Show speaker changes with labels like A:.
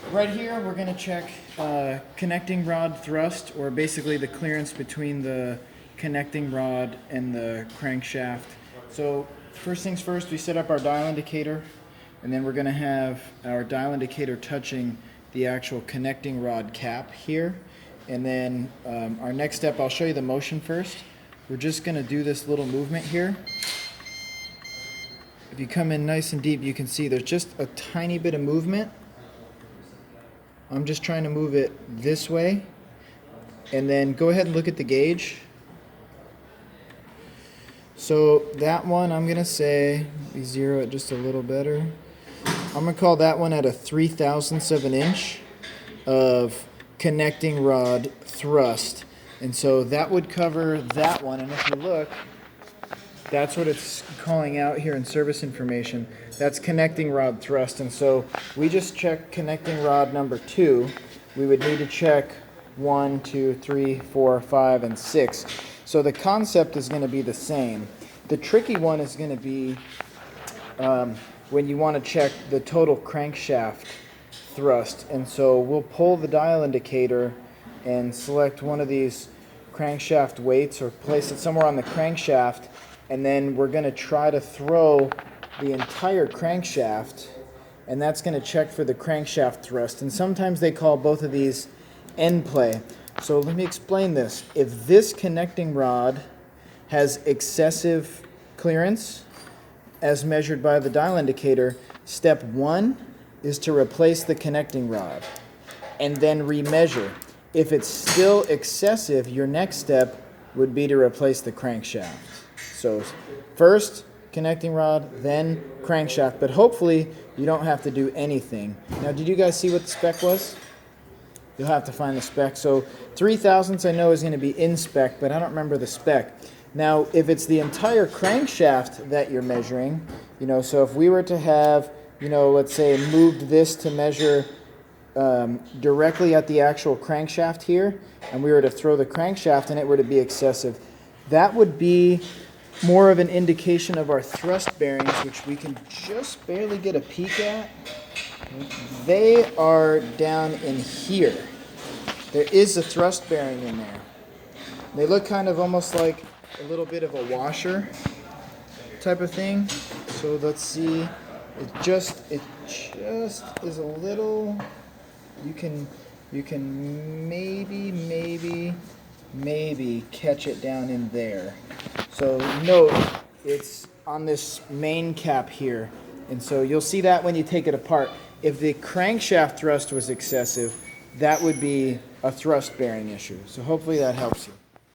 A: Right here, we're going to check connecting rod thrust, or basically the clearance between the connecting rod and the crankshaft. So first things first, we set up our dial indicator, and then we're going to have our dial indicator touching the actual connecting rod cap here. And then our next step, I'll show you the motion first. We're just going to do this little movement here. If you come in nice and deep, you can see there's just a tiny bit of movement. I'm just trying to move it this way, and then go ahead and look at the gauge. So that one, I'm gonna say, we zero it just a little better. I'm gonna call that one at a 3/1000 of an inch of connecting rod thrust. And so that would cover that one, and if you look, that's what it's calling out here in service information. That's connecting rod thrust. And so we just checked connecting rod number 2. We would need to check 1, 2, 3, 4, 5, and 6. So the concept is going to be the same. The tricky one is going to be when you want to check the total crankshaft thrust. And so we'll pull the dial indicator and select one of these crankshaft weights or place it somewhere on the crankshaft. And then we're going to try to throw the entire crankshaft, and that's going to check for the crankshaft thrust. And sometimes they call both of these end play. So let me explain this. If this connecting rod has excessive clearance, as measured by the dial indicator, step 1 is to replace the connecting rod and then remeasure. If it's still excessive, your next step would be to replace the crankshaft. So first connecting rod, then crankshaft, but hopefully you don't have to do anything. Now, did you guys see what the spec was? You'll have to find the spec. So 3/1000 I know is going to be in spec, but I don't remember the spec. Now, if it's the entire crankshaft that you're measuring, so if we were to have, let's say moved this to measure directly at the actual crankshaft here, and we were to throw the crankshaft and it were to be excessive, that would be more of an indication of our thrust bearings, which we can just barely get a peek at. They are down in here. There is a thrust bearing in there. They look kind of almost like a little bit of a washer type of thing. So let's see. It just is a little. You can maybe catch it down in there. So note, it's on this main cap here. And so you'll see that when you take it apart. If the crankshaft thrust was excessive, that would be a thrust bearing issue. So hopefully that helps you.